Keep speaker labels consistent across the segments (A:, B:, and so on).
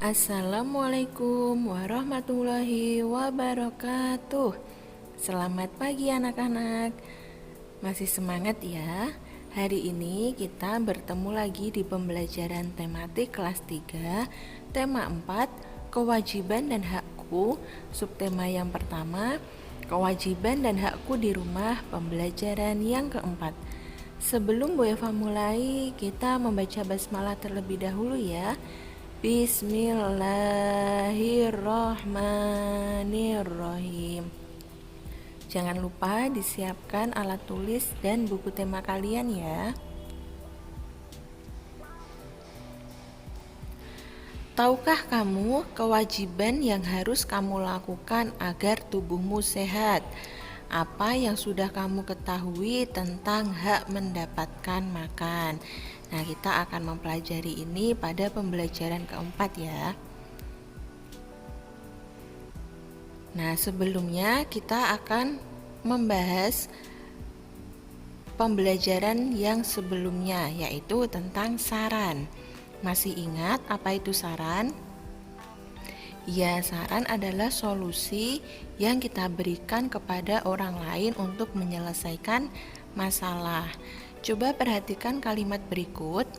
A: Assalamualaikum warahmatullahi wabarakatuh. Selamat pagi anak-anak. Masih semangat ya? Hari ini kita bertemu lagi di pembelajaran tematik kelas 3, tema 4, kewajiban dan hakku. Subtema yang pertama, kewajiban dan hakku di rumah, pembelajaran yang keempat. Sebelum Bu Eva mulai, kita membaca basmalah terlebih dahulu ya. Bismillahirrohmanirrohim. Jangan lupa disiapkan alat tulis dan buku tema kalian ya. Tahukah kamu kewajiban yang harus kamu lakukan agar tubuhmu sehat? Apa yang sudah kamu ketahui tentang hak mendapatkan makan? Nah, kita akan mempelajari ini pada pembelajaran keempat ya. Nah, sebelumnya kita akan membahas pembelajaran yang sebelumnya, yaitu tentang saran. Masih ingat apa itu saran? Ya, saran adalah solusi yang kita berikan kepada orang lain untuk menyelesaikan masalah. Coba perhatikan kalimat berikut.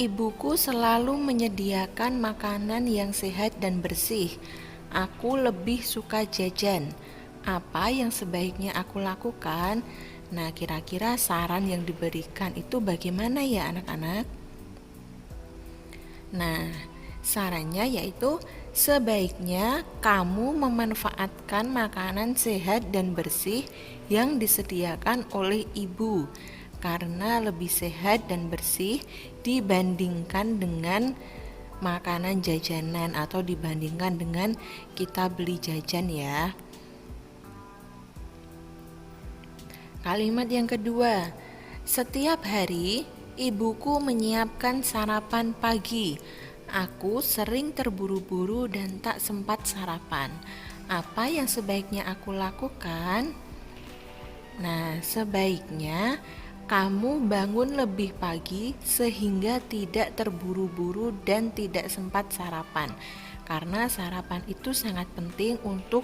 A: Ibuku selalu menyediakan makanan yang sehat dan bersih. Aku lebih suka jajan. Apa yang sebaiknya aku lakukan? Nah, kira-kira saran yang diberikan itu bagaimana ya anak-anak? Nah, sarannya yaitu sebaiknya kamu memanfaatkan makanan sehat dan bersih yang disediakan oleh ibu karena lebih sehat dan bersih dibandingkan dengan makanan jajanan atau dibandingkan dengan kita beli jajan ya. Kalimat yang kedua, setiap hari ibuku menyiapkan sarapan pagi. Aku sering terburu-buru dan tak sempat sarapan. Apa yang sebaiknya aku lakukan? Nah, sebaiknya kamu bangun lebih pagi sehingga tidak terburu-buru dan tidak sempat sarapan. Karena sarapan itu sangat penting untuk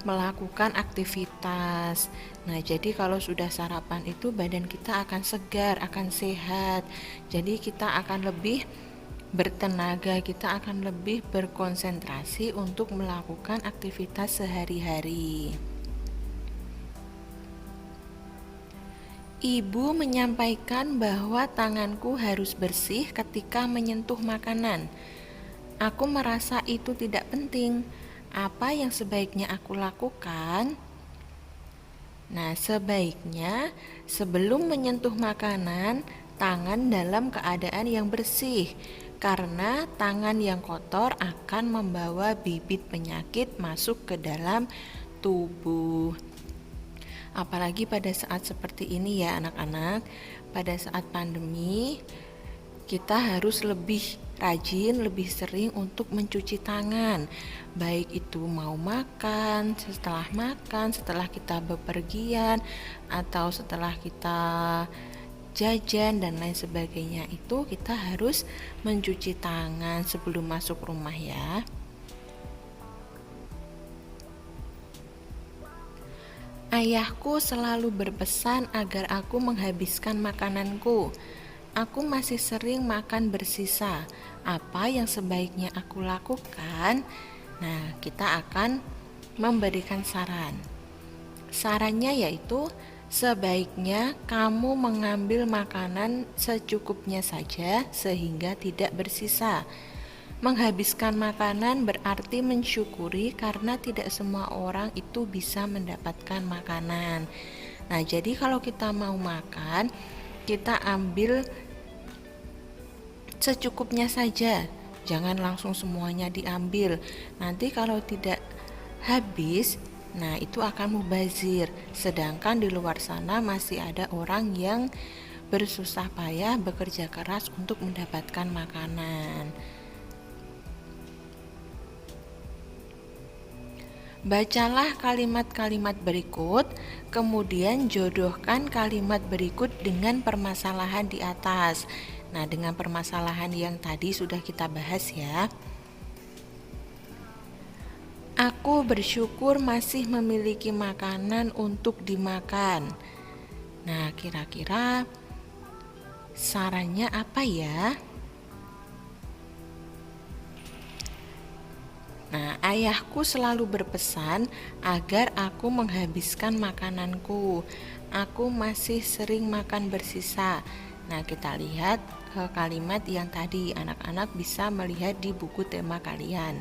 A: melakukan aktivitas. Nah, jadi kalau sudah sarapan itu badan kita akan segar, akan sehat. Jadi kita akan lebih bertenaga, kita akan lebih berkonsentrasi untuk melakukan aktivitas sehari-hari. Ibu menyampaikan bahwa tanganku harus bersih ketika menyentuh makanan. Aku merasa itu tidak penting. Apa yang sebaiknya aku lakukan? Nah, sebaiknya sebelum menyentuh makanan, tangan dalam keadaan yang bersih. Karena tangan yang kotor akan membawa bibit penyakit masuk ke dalam tubuh. Apalagi pada saat seperti ini ya anak-anak, pada saat pandemi kita harus lebih rajin, lebih sering untuk mencuci tangan. Baik itu mau makan, setelah kita bepergian, atau setelah kita jajan dan lain sebagainya, itu kita harus mencuci tangan sebelum masuk rumah ya. Ayahku selalu berpesan agar aku menghabiskan makananku. Aku masih sering makan bersisa. Apa yang sebaiknya aku lakukan? Nah, kita akan memberikan saran. Sarannya yaitu sebaiknya kamu mengambil makanan secukupnya saja sehingga tidak bersisa. Menghabiskan makanan berarti mensyukuri karena tidak semua orang itu bisa mendapatkan makanan. Nah, jadi kalau kita mau makan, kita ambil secukupnya saja. Jangan langsung semuanya diambil. Nanti kalau tidak habis, nah itu akan mubazir. Sedangkan di luar sana masih ada orang yang bersusah payah bekerja keras untuk mendapatkan makanan. Bacalah kalimat-kalimat berikut, kemudian jodohkan kalimat berikut dengan permasalahan di atas. Nah, dengan permasalahan yang tadi sudah kita bahas ya. Aku bersyukur masih memiliki makanan untuk dimakan. Nah, kira-kira sarannya apa ya? Nah, ayahku selalu berpesan agar aku menghabiskan makananku. Aku masih sering makan bersisa. Nah, kita lihat kalimat yang tadi anak-anak bisa melihat di buku tema kalian.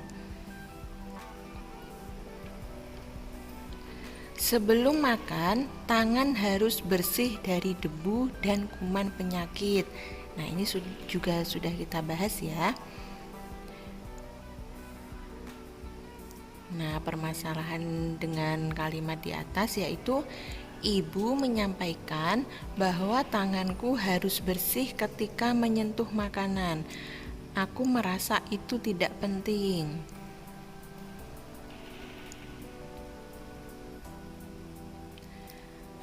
A: Sebelum makan, tangan harus bersih dari debu dan kuman penyakit. Nah, ini juga sudah kita bahas ya. Nah, permasalahan dengan kalimat di atas yaitu ibu menyampaikan bahwa tanganku harus bersih ketika menyentuh makanan. Aku merasa itu tidak penting.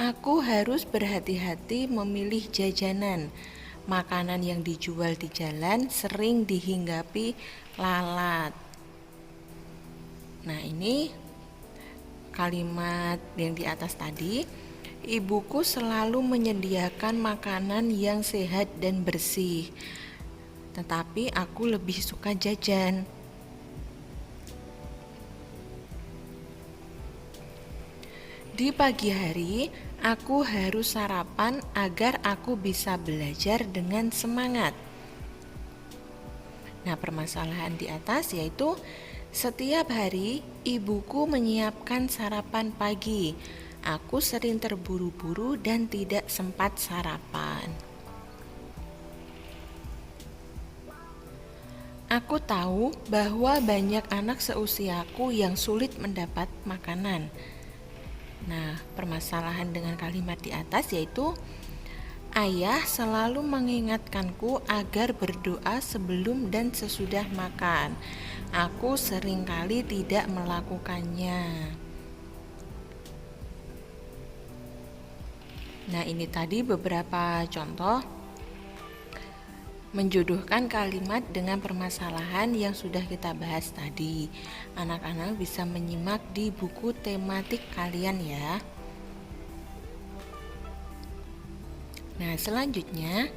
A: Aku harus berhati-hati memilih jajanan. Makanan yang dijual di jalan sering dihinggapi lalat. Nah, ini kalimat yang di atas tadi. Ibuku selalu menyediakan makanan yang sehat dan bersih. Tetapi aku lebih suka jajan. Di pagi hari, aku harus sarapan agar aku bisa belajar dengan semangat. Nah, permasalahan di atas yaitu setiap hari ibuku menyiapkan sarapan pagi. Aku sering terburu-buru dan tidak sempat sarapan. Aku tahu bahwa banyak anak seusiaku yang sulit mendapat makanan. Nah, permasalahan dengan kalimat di atas yaitu ayah selalu mengingatkanku agar berdoa sebelum dan sesudah makan. Aku seringkali tidak melakukannya. Nah, ini tadi beberapa contoh menjodohkan kalimat dengan permasalahan yang sudah kita bahas tadi. Anak-anak bisa menyimak di buku tematik kalian ya. Nah, selanjutnya,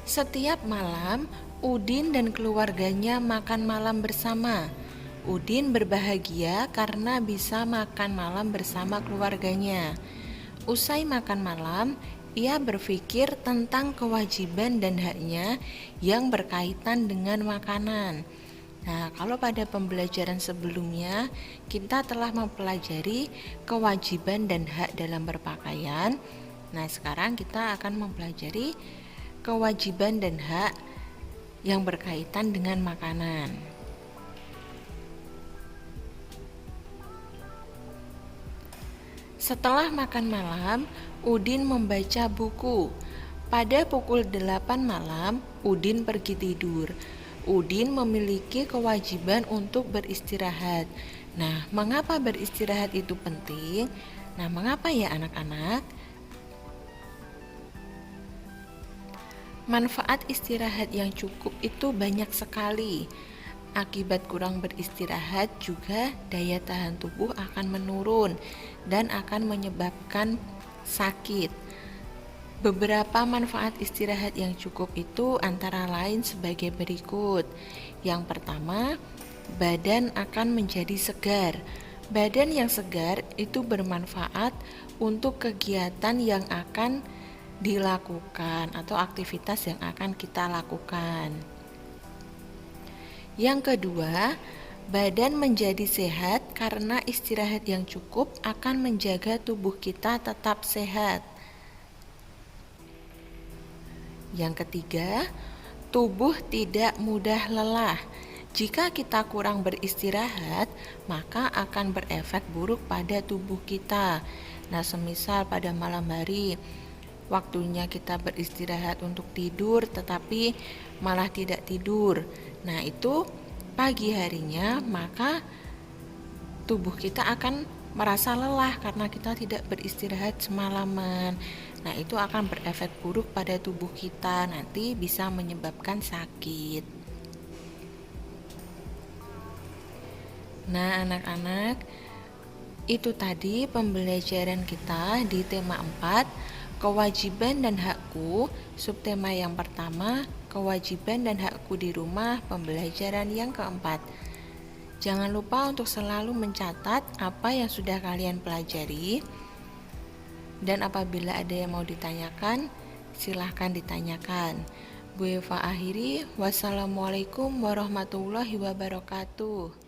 A: setiap malam Udin dan keluarganya makan malam bersama. Udin berbahagia karena bisa makan malam bersama keluarganya. Usai makan malam, ia berpikir tentang kewajiban dan haknya yang berkaitan dengan makanan. Nah, kalau pada pembelajaran sebelumnya kita telah mempelajari kewajiban dan hak dalam berpakaian. Nah, sekarang kita akan mempelajari kewajiban dan hak yang berkaitan dengan makanan. Setelah makan malam, Udin membaca buku. Pada pukul 8 malam, Udin pergi tidur. Udin memiliki kewajiban untuk beristirahat. Nah, mengapa beristirahat itu penting? Nah, mengapa ya anak-anak? Manfaat istirahat yang cukup itu banyak sekali. Akibat kurang beristirahat juga daya tahan tubuh akan menurun dan akan menyebabkan sakit. Beberapa manfaat istirahat yang cukup itu antara lain sebagai berikut. Yang pertama, badan akan menjadi segar. Badan yang segar itu bermanfaat untuk kegiatan yang akan dilakukan atau aktivitas yang akan kita lakukan. Yang kedua, badan menjadi sehat karena istirahat yang cukup akan menjaga tubuh kita tetap sehat. Yang ketiga, tubuh tidak mudah lelah. Jika kita kurang beristirahat, maka akan berefek buruk pada tubuh kita. Nah, semisal pada malam hari, waktunya kita beristirahat untuk tidur, tetapi malah tidak tidur. Nah, itu pagi harinya, maka tubuh kita akan merasa lelah karena kita tidak beristirahat semalaman. Nah, itu akan berefek buruk pada tubuh kita, nanti bisa menyebabkan sakit. Nah, anak-anak, itu tadi pembelajaran kita di tema 4, kewajiban dan hakku. Subtema yang pertama, kewajiban dan hakku di rumah, pembelajaran yang keempat. Jangan lupa untuk selalu mencatat apa yang sudah kalian pelajari. Dan apabila ada yang mau ditanyakan, silahkan ditanyakan. Bu Eva akhiri, wassalamualaikum warahmatullahi wabarakatuh.